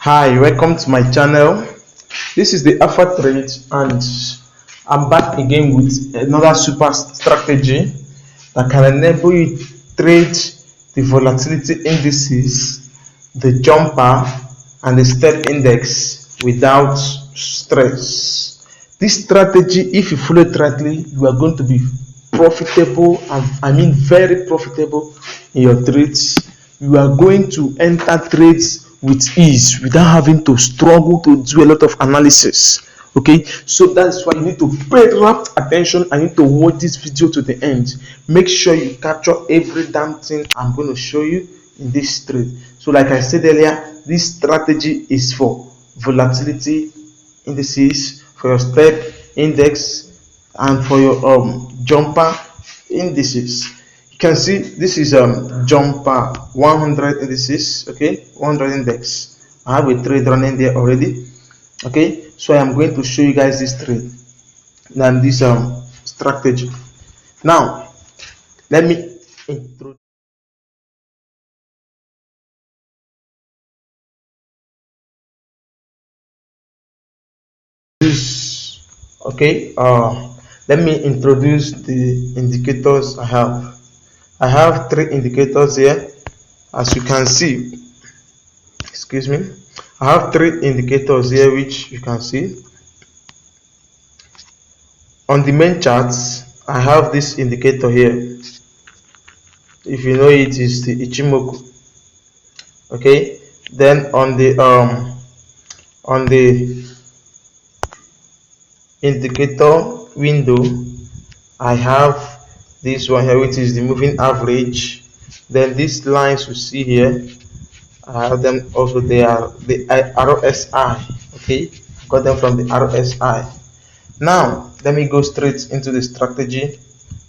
Hi, welcome to my channel. This is the Alpha Trade, and I'm back again with another super strategy that can enable you to trade the volatility indices, the jumper, and the step index without stress. This strategy, if you follow it rightly, you are going to be profitable, and I mean very profitable in your trades. You are going to enter trades with ease without having to struggle to do a lot of analysis. Okay, so that's why you need to pay rapt attention. I need to watch this video to the end. Make sure you capture every damn thing I'm going to show you in this trade. So like I said earlier, this strategy is for volatility indices, for your step index, and for your jumper indices. You can see this is jumper 100 indices. Okay, 100 index. I have a trade running there already. Okay, so I am going to show you guys this trade and this strategy. Now let me introduce. Okay, let me introduce the indicators I have. I have three indicators here. As you can see, excuse me, I have three indicators here which you can see. On the main charts, I have this indicator here. If you know it, is the Ichimoku. Okay, then on the indicator window, I have this one here, which is the moving average. Then these lines you see here, I have them also. They are the RSI. Okay, got them from the RSI. Now let me go straight into the strategy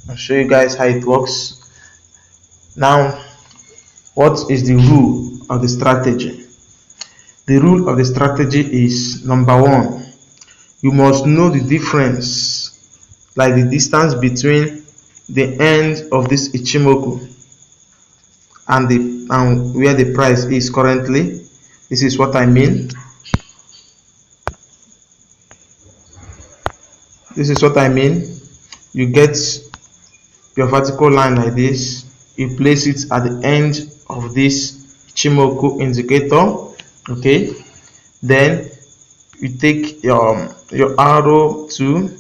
and show you guys how it works. Now, what is the rule of the strategy? The rule of the strategy is number one, you must know the difference, like the distance between the end of this Ichimoku and where the price is currently. This is what I mean. This is what I mean. You get your vertical line like this. You place it at the end of this Ichimoku indicator. Okay. Then you take your arrow to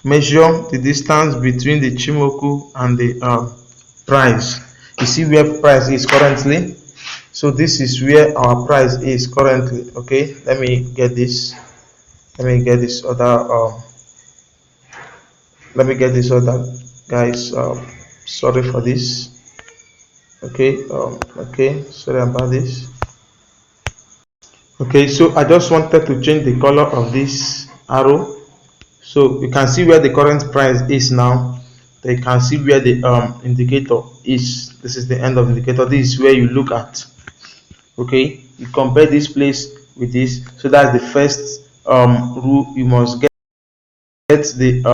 measure the distance between the Ichimoku and the price. You see where price is currently. So this is where our price is currently. Okay, let me get this. Let me get this other. Let me get this other, guys. Sorry for this. Okay. Okay. Sorry about this. Okay. So I just wanted to change the color of this arrow. So you can see where the current price is now. Then you can see where the indicator is. This is the end of the indicator. This is where you look at. Okay, you compare this place with this. So that's the first rule. You must get the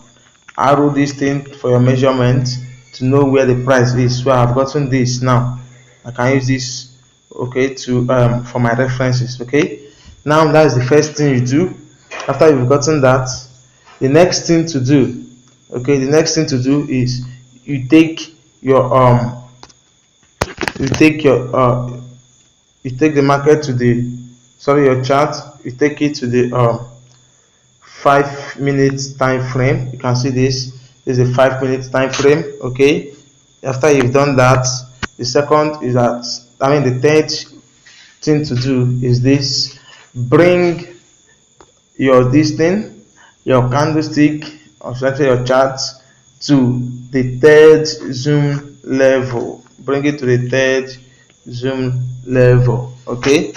arrow this thing for your measurement to know where the price is. So I've gotten this now. I can use this, okay, to for my references. Okay, now that's the first thing you do. After you've gotten that, the next thing to do, okay, the next thing to do is you take your you take the market to the, sorry, your chart. You take it to the 5 minutes time frame. You can see this is a 5 minutes time frame. Okay, after you've done that, the second is that, I mean, the third thing to do is this: bring your your candlestick, or should I say your chart, to the third zoom level. Bring it to the third zoom level. Okay,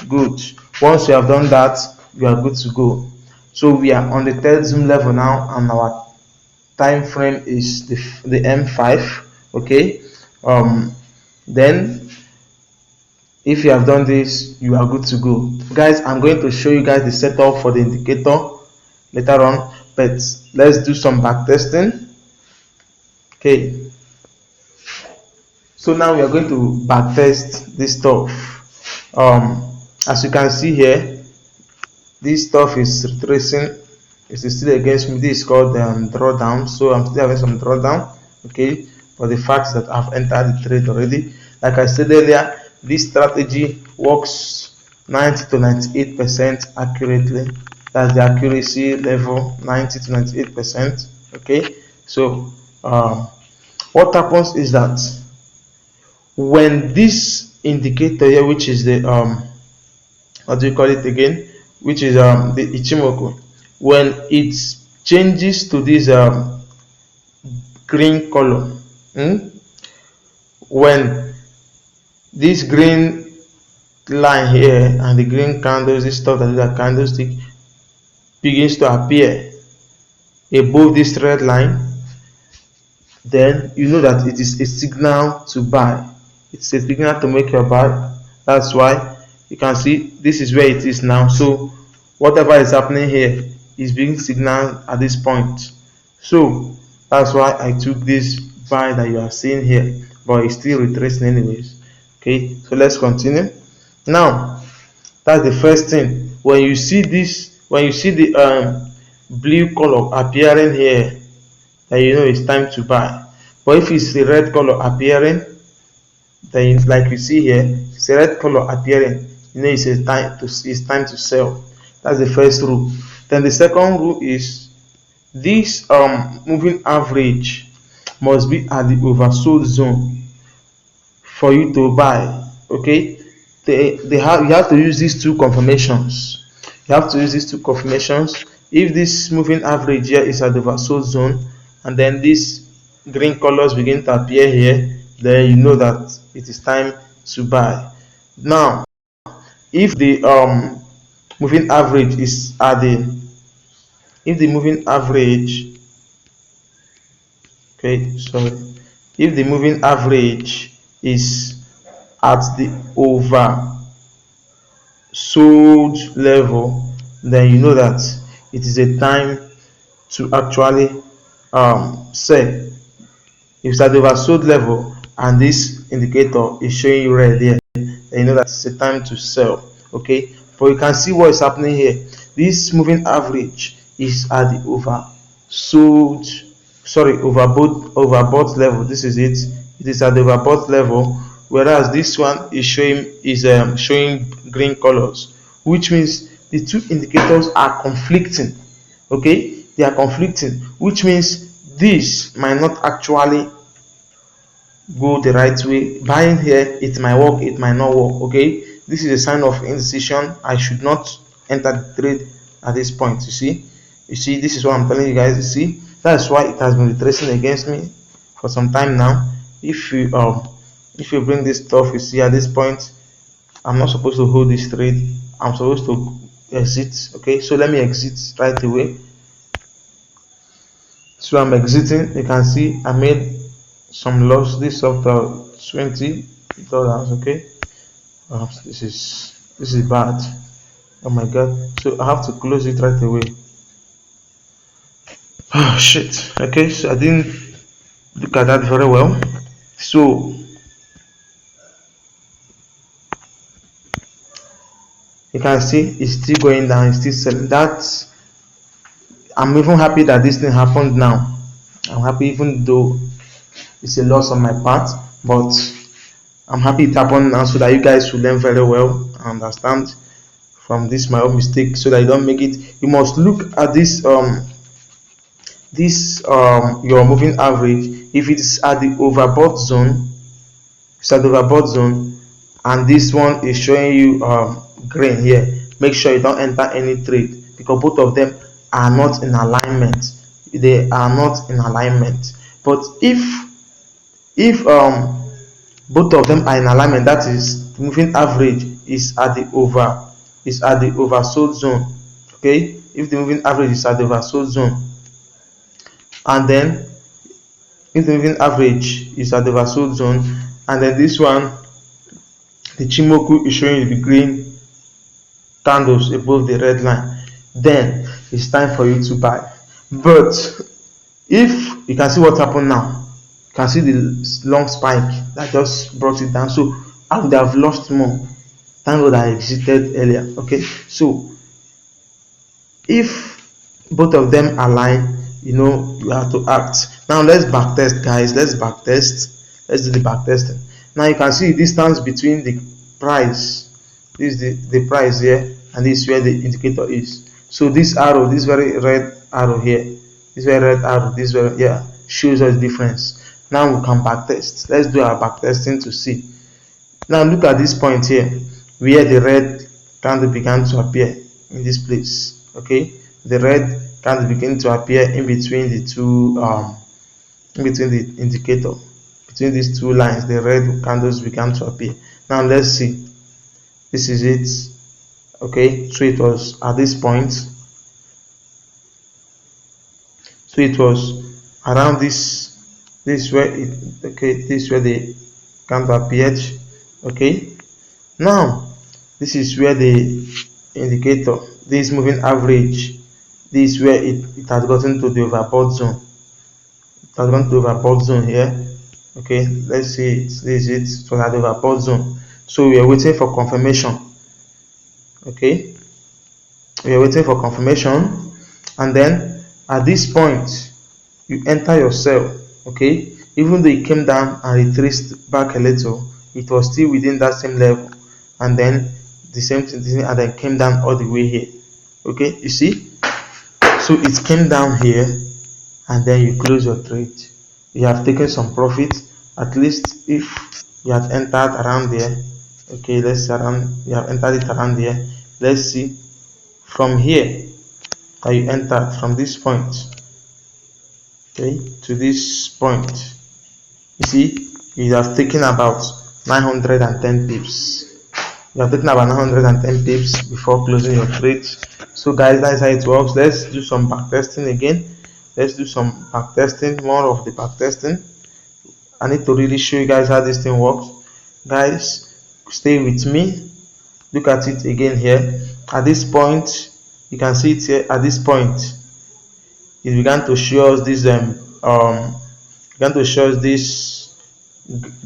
good. Once you have done that, you are good to go. So we are on the third zoom level now, and our time frame is the M5. Okay, then if you have done this, you are good to go, guys. I'm going to show you guys the setup for the indicator later on, but let's do some back testing. Okay, so now we are going to back test this stuff. As you can see here, this stuff is retracing. It's still against me. This is called drawdown, so I'm still having some drawdown. Okay, but the fact is that I've entered the trade already. Like I said earlier, this strategy works 90 to 98% accurately. That's the accuracy level, 90 to 98%. Okay, so what happens is that when this indicator here, which is the what do you call it again, which is the Ichimoku, when it changes to this green color, when this green line here and the green candles, this stuff that is a candlestick, begins to appear above this red line, then you know that it is a signal to buy. It's a signal to make your buy. That's why you can see this is where it is now. So whatever is happening here is being signaled at this point. So that's why I took this buy that you are seeing here, but it's still retracing anyways. Okay, so let's continue. Now that's the first thing. When you see this, when you see the blue color appearing here, then you know it's time to buy. But if it's the red color appearing, then like you see here, it's a red color appearing, you know it's time to sell. That's the first rule. Then the second rule is this moving average must be at the oversold zone for you to buy. Okay, you have to use these two confirmations. You have to use these two confirmations. If this moving average here is at the oversold zone, and then these green colors begin to appear here, then you know that it is time to buy. Now, if the moving average is at the if the moving average if the moving average is at the oversold level, then you know that it is a time to actually sell. If it's at the oversold level and this indicator is showing you red here, then you know that it's a time to sell. Okay, but you can see what is happening here. This moving average is at the overbought level. This is it. It is at the overbought level, whereas this one is showing green colors, which means the two indicators are conflicting. Okay, they are conflicting, which means this might not actually go the right way. Buying here, it might work, it might not work. Okay, this is a sign of indecision. I should not enter the trade at this point. You see, this is what I'm telling you guys. You see, that's why it has been retracing against me for some time now. If you bring this stuff, you see at this point, I'm not supposed to hold this trade. I'm supposed to exit. Okay, so let me exit right away. So I'm exiting. You can see I made some loss. This of $20. Okay, this is bad. Oh my god, so I have to close it right away. Oh shit. Okay, so I didn't look at that very well. So you can see it's still going down, it's still selling. That I'm even happy that this thing happened now. I'm happy, even though it's a loss on my part, but I'm happy it happened now, so that you guys will learn very well and understand from this my own mistake, so that you don't make it. You must look at this your moving average. If it is at the overbought zone, and this one is showing you green here, make sure you don't enter any trade, because both of them are not in alignment. They are not in alignment. But if both of them are in alignment, that is, the moving average is at the oversold zone. Okay, if the moving average is at the oversold zone, and then if the moving average is at the oversold zone, and then this one, the Chimoku, is showing you the green candles above the red line, then it's time for you to buy. But if you can see what happened now, you can see the long spike that just brought it down. So I would have lost more. Thank God I exited earlier. Okay, so if both of them align, you have to act. Now let's backtest, guys. Let's backtest. Let's do the backtesting. Now you can see the distance between the price. This is the price here, and this is where the indicator is. So this arrow, this very red arrow here, this very red arrow, this very, yeah, shows us difference. Now we can backtest. Let's do our backtesting to see. Now look at this point here, where the red candle began to appear in this place. Okay, the red candle begin to appear in between the two, in between the indicator, between these two lines. The red candles began to appear. Now let's see. This is it. Okay, so it was at this point. So it was around this. This where it. Okay, this where the candle appeared. Okay, now this is where the indicator, this moving average, this is where it has gotten to the overbought zone. It has gone to the overbought zone here. Okay, let's see it. This is it. So at the overbought zone. So we are waiting for confirmation. Okay, we are waiting for confirmation, and then at this point you enter your sell. Okay, even though it came down and retraced back a little, it was still within that same level, and then the same thing, and then came down all the way here. Okay, you see, so it came down here, and then you close your trade. You have taken some profit, at least if you have entered around there. Okay, let's around, you have entered it around there. Let's see from here that you entered from this point, okay, to this point. You see, you have taken about 910 pips. You have taken about 910 pips before closing your trade. So guys, that's how it works. Let's do some backtesting again. Let's do some backtesting, more of the backtesting. I need to really show you guys how this thing works. Guys, stay with me. Look at it again here. At this point, you can see it here. At this point, it began to show us this this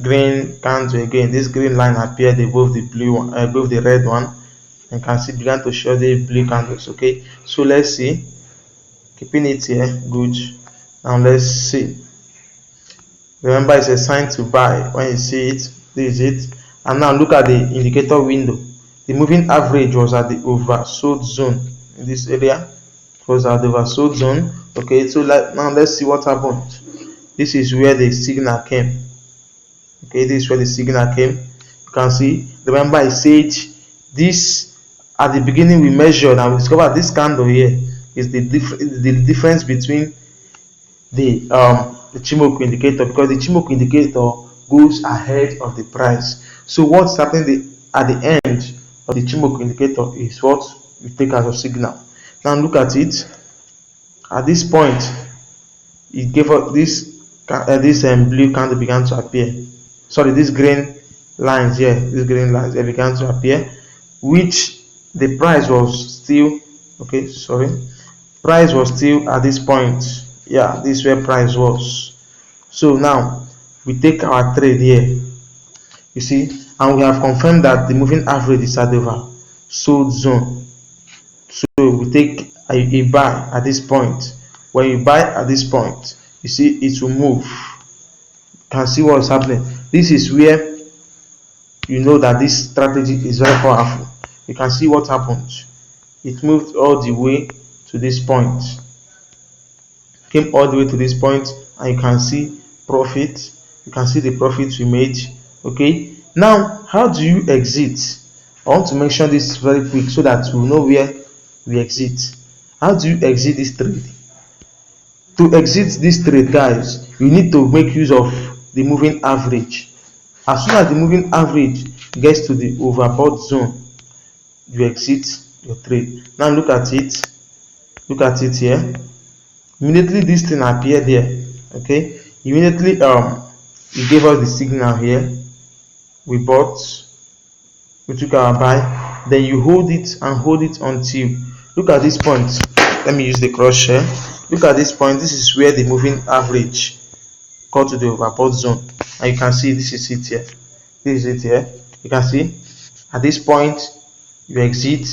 green candle again. This green line appeared above the blue one, above the red one. You can see it began to show the blue candles. Okay, so let's see. Keeping it here, good. Now let's see. Remember, it's a sign to buy. When you see it, this is it. And now look at the indicator window. The moving average was at the oversold zone in this area. It was at the oversold zone. Okay, so now let's see what happened. This is where the signal came. Okay, this is where the signal came. You can see. Remember, I said this at the beginning. We measured and we discovered this candle here is the difference between the Chimoku indicator, because the Chimoku indicator goes ahead of the price. So what's happening at the end of the Chimoku indicator is what we take as a signal. Now look at it. At this point, it gave us this blue candle began to appear. Sorry, these green lines here, these green lines they began to appear, which the price was still price was still at this point. Yeah, this is where price was. So now we take our trade here, you see, and we have confirmed that the moving average is at the oversold zone. So we take a buy at this point. When you buy at this point, you see it will move. You can see what's happening. This is where you know that this strategy is very powerful. You can see what happened. It moved all the way to this point, came all the way to this point, and you can see profit. You can see the profits we made. Okay, now how do you exit? I want to mention this very quick so that we know where we exit. How do you exit this trade? To exit this trade, guys, you need to make use of the moving average. As soon as the moving average gets to the overbought zone, you exit your trade. Now look at it. Look at it here. Immediately this thing appeared there. Okay, immediately it gave us the signal here. We bought, we took our buy. Then you hold it and hold it until, look at this point. Let me use the cross here. Look at this point. This is where the moving average got to the overbought zone, and you can see this is it here. This is it here. You can see At this point, you exit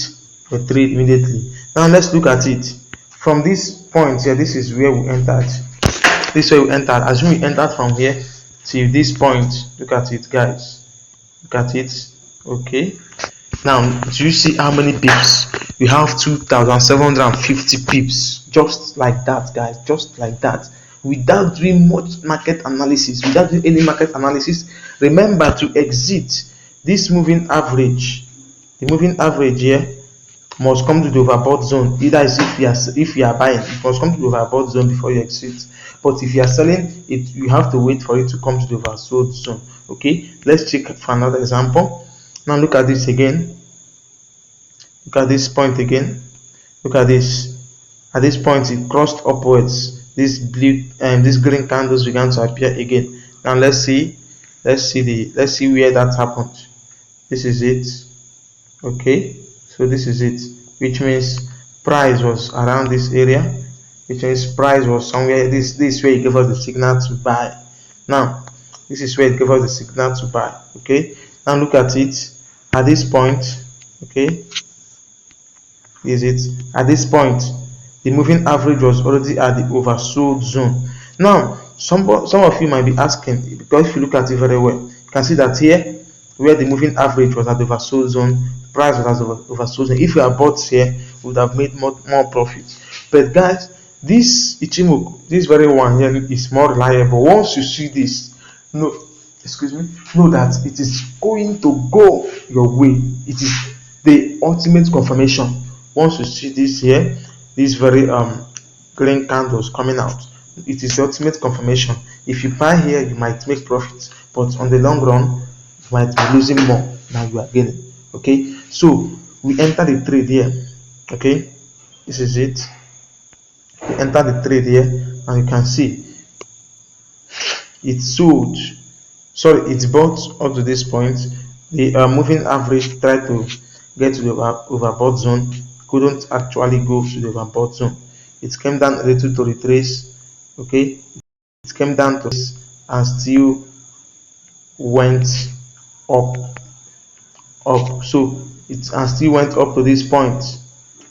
your trade immediately. Now let's look at it from this point here. This is where we entered. This is where we entered. Assume we entered from here till this point. Look at it, guys. Look at it. Okay. Now, do you see how many pips? We have 2,750 pips. Just like that, guys. Just like that. Without doing much market analysis. Without doing any market analysis. Remember to exit this moving average. The moving average here must come to the overbought zone. Either is if you are buying, it must come to the overbought zone before you exit. But if you are selling it, you have to wait for it to come to the oversold zone. Okay, let's check for another example. Now look at this again. Look at this point again. Look at this. At this point, it crossed upwards. This blue and this green candles began to appear again. Now let's see where that happened. This is it. Okay, so this is it, which means price was around this area, which means price was somewhere. This is where it gave us the signal to buy. Now this is where it gave us the signal to buy. Okay, now look at it at this point. Okay, is it at this point the moving average was already at the oversold zone. Now some of you might be asking, because if you look at it very well, you can see that here where the moving average was at the oversold zone, price was at oversold zone. If you are bought here, we would have made more profit. But guys, this Ichimoku, this very one here is more reliable. Once you see this, know that it is going to go your way. It is the ultimate confirmation. Once you see this here, these very green candles coming out, it is the ultimate confirmation. If you buy here, you might make profits, but on the long run, you might be losing more than you are gaining. Okay, so we enter the trade here. Okay, this is it. We enter the trade here, and you can see it sold. Sorry, it's bought up to this point. The moving average tried to get to the overbought zone, couldn't actually go to the overbought zone. It came down a little to retrace. Okay, it came down to this and still went up. So it and still went up to this point.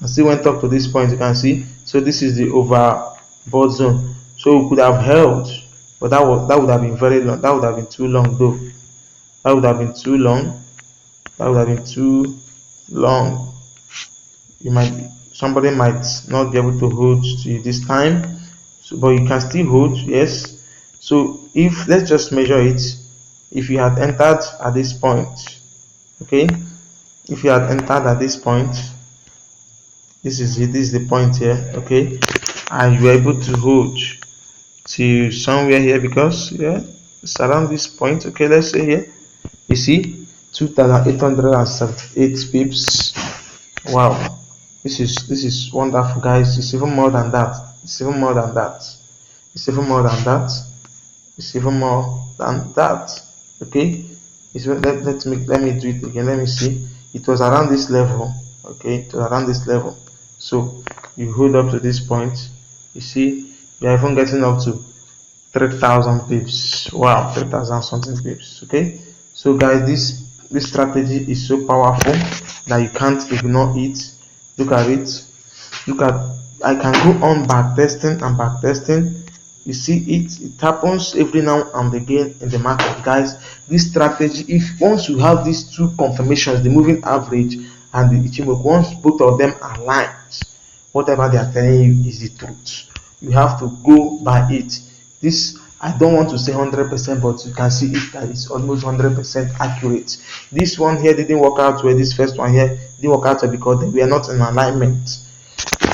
You can see. So this is the overbought zone. So we could have held, but that would have been very long. That would have been too long though. That would have been too long. Somebody might not be able to hold to you this time. So, but you can still hold, yes. So if let's just measure it. If you had entered at this point, okay, if you had entered at this point, this is it. This is the point here, okay, and you are able to hold to somewhere here, because it's around this point. Okay, let's say here, you see 2,878 pips. Wow, this is wonderful, guys. It's even more than that. It's even more than that. Okay, let me do it again. Let me see. It was around this level. Okay, it was around this level. So you hold up to this point. You see, you are even getting up to 3,000 pips. Wow, 3,000 something pips. Okay, so guys, this strategy is so powerful that you can't ignore it. Look at it. I can go on backtesting. You see it happens every now and again in the market, guys. This strategy, if once you have these two confirmations, the moving average and the Ichimoku, once both of them align, whatever they are telling you is the truth. You have to go by it. This, I don't want to say 100%, but you can see it that it's almost 100% accurate. This one here didn't work out well. This first one here didn't work out well because we are not in alignment.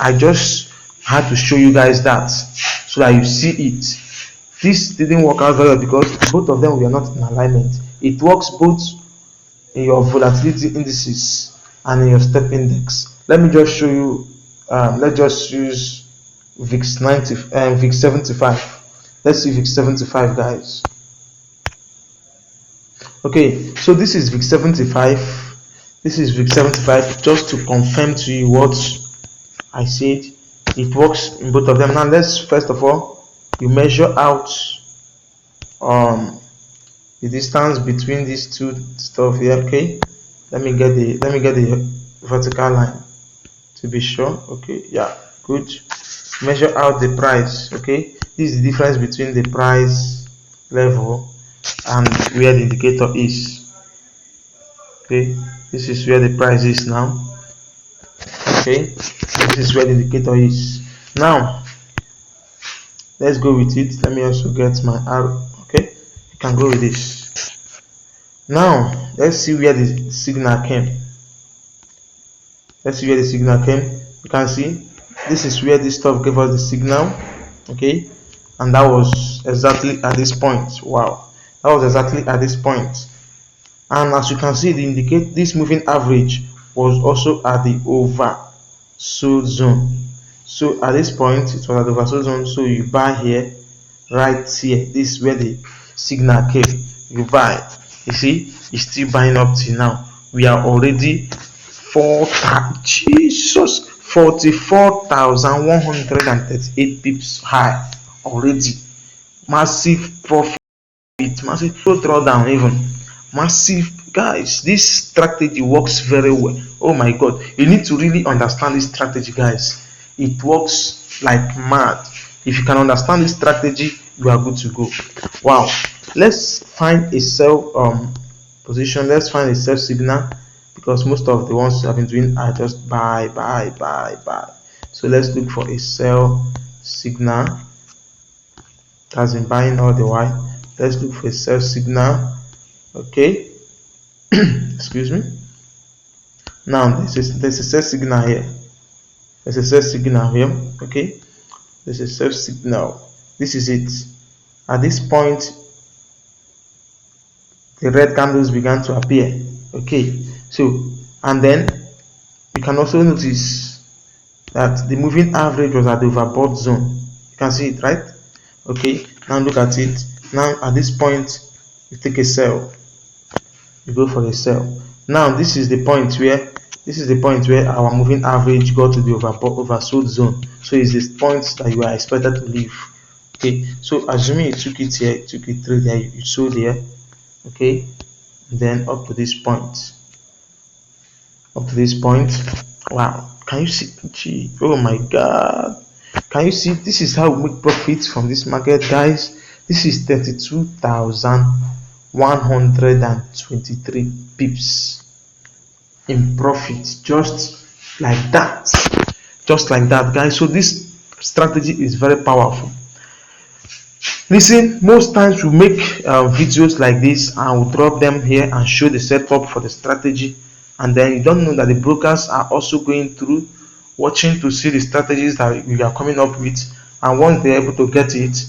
I just had to show you guys that so that you see it. This didn't work out very well because both of them were not in alignment. It works both in your volatility indices and in your step index. Let me just show you. Let's just use VIX 75. Let's see VIX 75, guys. Okay, so this is VIX 75. This is VIX 75. Just to confirm to you what I said, it works in both of them. Now let's first of all, you measure out the distance between these two stuff here. Okay, Let me get the vertical line to be sure. Okay, yeah, good. Measure out the price. Okay, this is the difference between the price level and where the indicator is. Okay, this is where the price is now. Okay, this is where the indicator is now. Let's go with it. Let me also get my arrow. Okay, you can go with this. Now let's see where the signal came. Let's see where the signal came. You can see this is where this stuff gave us the signal. Okay, and that was exactly at this point. Wow, that was exactly at this point. And as you can see, the indicate this moving average was also at the oversold zone. So at this point it was at the oversold zone, so you buy here, right here. This is where the signal came. You buy. You see, it's still buying up till now. We are already 44,138 pips high already. Massive profit, massive drawdown, even massive. Guys, this strategy works very well. Oh my god, you need to really understand this strategy, guys. It works like mad. If you can understand this strategy, you are good to go. Wow, let's find a sell position. Let's find a sell signal, because most of the ones I've been doing are just buy. So let's look for a sell signal. Has been buying all the while. Let's look for a sell signal. Okay, excuse me. Now there's a sell signal here. There's a sell signal here. Okay, there's a sell signal. This is it. At this point, the red candles began to appear. Okay, so and then you can also notice that the moving average was at the overbought zone. You can see it, right? Okay, now look at it. Now at this point, you take a sell. You go for a sell. Now this is the point where our moving average got to the oversold zone. So it's this point that you are expected to leave. Okay, so assuming you took it here, took it through there, you sold here. Okay, and then up to this point. Wow, can you see? Gee, oh my god, can you see? This is how we make profits from this market, guys. This is 32,123 pips in profit, just like that, guys. So this strategy is very powerful. Listen, most times we make videos like this and we'll drop them here and show the setup for the strategy, and then you don't know that the brokers are also going through watching to see the strategies that we are coming up with, and once they're able to get it,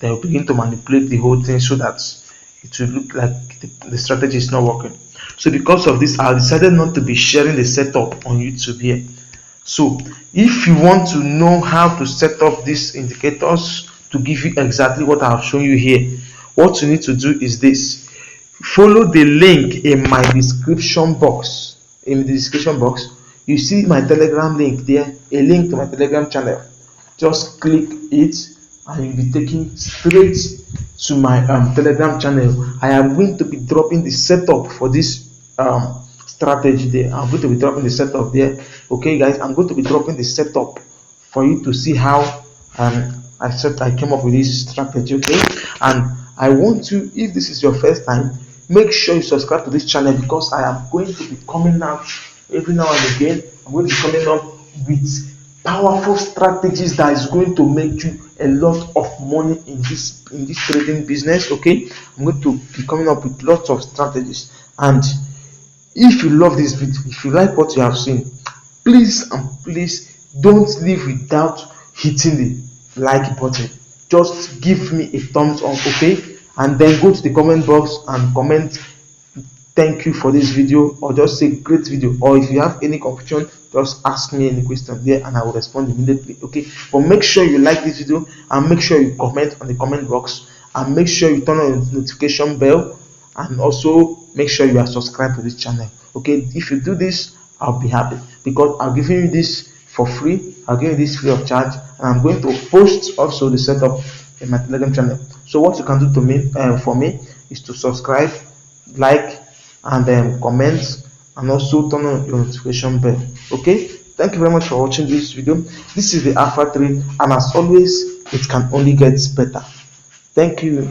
they'll begin to manipulate the whole thing so that it will look like the strategy is not working. So because of this, I decided not to be sharing the setup on YouTube here. So if you want to know how to set up these indicators to give you exactly what I have shown you here, what you need to do is this: follow the link in my description box. In the description box, you see my Telegram link there, a link to my Telegram channel. Just click it and you'll be taken straight to my Telegram channel. I am going to be dropping the setup for this strategy there. I'm going to be dropping the setup there. Okay, guys, I'm going to be dropping the setup for you to see how I came up with this strategy. Okay, and I want you, if this is your first time, make sure you subscribe to this channel, because I am going to be coming out every now and again. I'm going to be coming up with powerful strategies that is going to make you a lot of money in this trading business. Okay, I'm going to be coming up with lots of strategies, and if you love this video, if you like what you have seen, please don't leave without hitting the like button. Just give me a thumbs up, okay, and then go to the comment box and comment thank you for this video, or just say great video, or if you have any confusion, just ask me any question there and I will respond immediately. Okay, but make sure you like this video and make sure you comment on the comment box, and make sure you turn on the notification bell, and also make sure you are subscribed to this channel. Okay, if you do this, I'll be happy, because I'm giving you this for free. I'll give you this free of charge, and I'm going to post also the setup in my Telegram channel. So what you can do for me is to subscribe, like, and then comment, and also turn on your notification bell. Okay, thank you very much for watching this video. This is the alpha trade, and as always, it can only get better. Thank you.